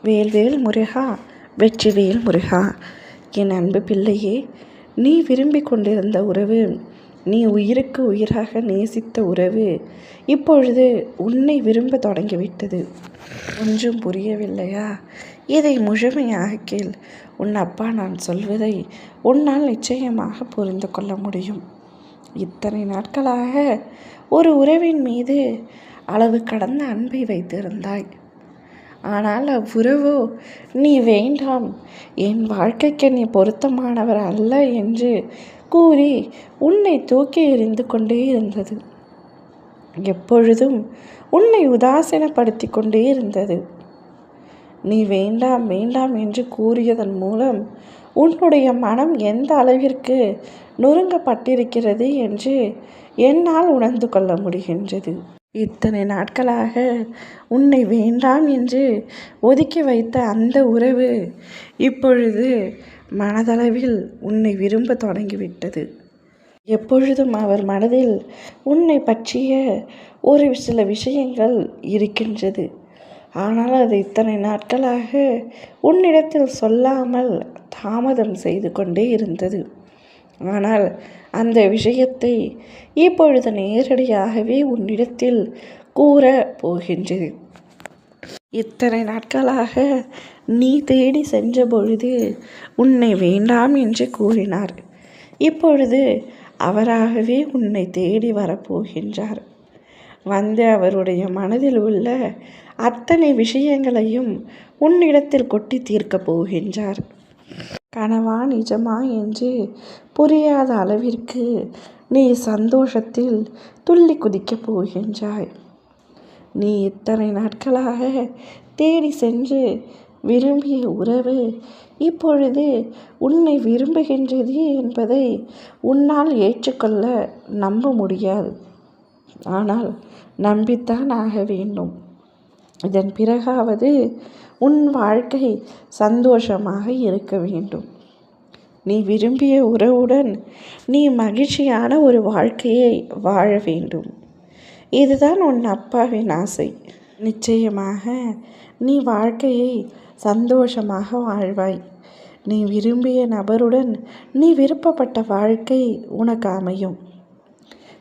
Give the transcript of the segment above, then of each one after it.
வேல்வேல் முருகா, வெற்றிவேல் முருகா. என் அன்பு பிள்ளையே, நீ விரும்பி கொண்டிருந்த உறவு, நீ உயிருக்கு உயிராக நேசித்த உறவு இப்பொழுது உன்னை விரும்ப தொடங்கிவிட்டது. ஒன்றும் புரியவில்லையா? இதை முழுமையாக கேள். உன் அப்பா நான் சொல்வதை உன்னால் நிச்சயமாக புரிந்து கொள்ள முடியும். இத்தனை நாட்களாக ஒரு உறவின் மீது அளவு கடந்த அன்பை வைத்திருந்தாய். ஆனால் அவ்வுறவோ நீ வேண்டாம், என் வாழ்க்கைக்கு நீ பொருத்தமானவர் அல்ல என்று கூறி உன்னை தூக்கி எறிந்து கொண்டே இருந்தது. எப்பொழுதும் உன்னை உதாசீனப்படுத்தி கொண்டே இருந்தது. நீ வேண்டாம் வேண்டாம் என்று கூறியதன் மூலம் உன்னுடைய மனம் எந்த அளவிற்கு நொறுங்கப்பட்டிருக்கிறது என்று என்னால் உணர்ந்து கொள்ள முடிகின்றது. இத்தனை நாட்களாக உன்னை வேண்டாம் என்று ஒதுக்கி வைத்த அந்த உறவு இப்பொழுது மனதளவில் உன்னை விரும்ப தொடங்கிவிட்டது. எப்பொழுதும் அவர் மனதில் உன்னை பற்றிய ஒரு சில விஷயங்கள் இருக்கின்றது. ஆனால் அது இத்தனை நாட்களாக உன்னிடத்தில் சொல்லாமல் தாமதம் செய்து கொண்டே இருந்தது. ஆனால் அந்த விஷயத்தை இப்பொழுது நேரடியாகவே உன்னிடத்தில் கூற போகின்றது. இத்தனை நாட்களாக நீ தேடி சென்ற பொழுது உன்னை வேண்டாம் என்று கூறினார். இப்பொழுது அவராகவே உன்னை தேடி வரப்போகின்றார். வந்து அவருடைய மனதில் உள்ள அத்தனை விஷயங்களையும் உன்னிடத்தில் கொட்டி தீர்க்கப் போகின்றார். கனவா நிஜமா என்று புரியாத அளவிற்கு நீ சந்தோஷத்தில் துள்ளி குதிக்கப் போகின்றாய். நீ இத்தனை நாட்களாக தேடி சென்று விரும்பிய உறவு இப்பொழுது உன்னை விரும்புகின்றது என்பதை உன்னால் ஏற்றுக்கொள்ள நம்ப முடியாது. ஆனால் நம்பித்தான் ஆக வேண்டும். இதன் பிறகாவது உன் வாழ்க்கை சந்தோஷமாக இருக்க வேண்டும். நீ விரும்பிய உறவுடன் நீ மகிழ்ச்சியான ஒரு வாழ்க்கையை வாழ வேண்டும். இதுதான் உன் அப்பாவின் ஆசை. நிச்சயமாக நீ வாழ்க்கையை சந்தோஷமாக வாழ்வாய். நீ விரும்பிய நபருடன் நீ விருப்பப்பட்ட வாழ்க்கை உனக்கு அமையும்.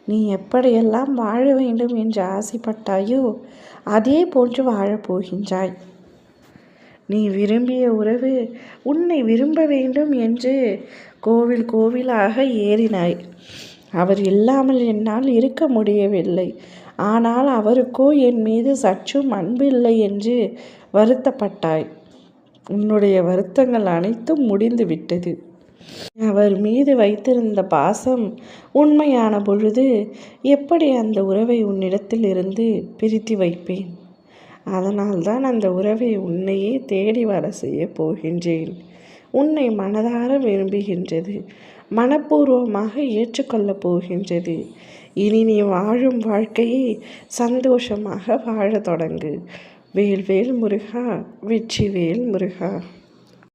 நீ எப்படியெல்லாம் வாழ வேண்டும் என்று ஆசைப்பட்டாயோ அதே போன்று வாழப்போகின்றாய். நீ விரும்பிய உறவு உன்னை விரும்ப வேண்டும் என்று கோவில் கோவிலாக ஏறினாய். அவர் இல்லாமல் என்னால் இருக்க முடியவில்லை, ஆனால் அவருக்கோ என் மீது சற்றும் அன்பு இல்லை என்று வருத்தப்பட்டாய். உன்னுடைய வருத்தங்கள் அனைத்தும் முடிந்து விட்டது. அவர் மீது வைத்திருந்த பாசம் உண்மையான பொழுது எப்படி அந்த உறவை உன்னிடத்தில் இருந்து பிரித்து வைப்பேன்? அதனால்தான் அந்த உறவை உன்னையே தேடி வர செய்ய போகின்றேன். உன்னை மனதார விரும்புகின்றது, மனப்பூர்வமாக ஏற்றுக்கொள்ளப் போகின்றது. இனி நீ வாழும் வாழ்க்கையை சந்தோஷமாக வாழ தொடங்கு. வேல்வேல் முருகா, வெற்றிவேல் முருகா.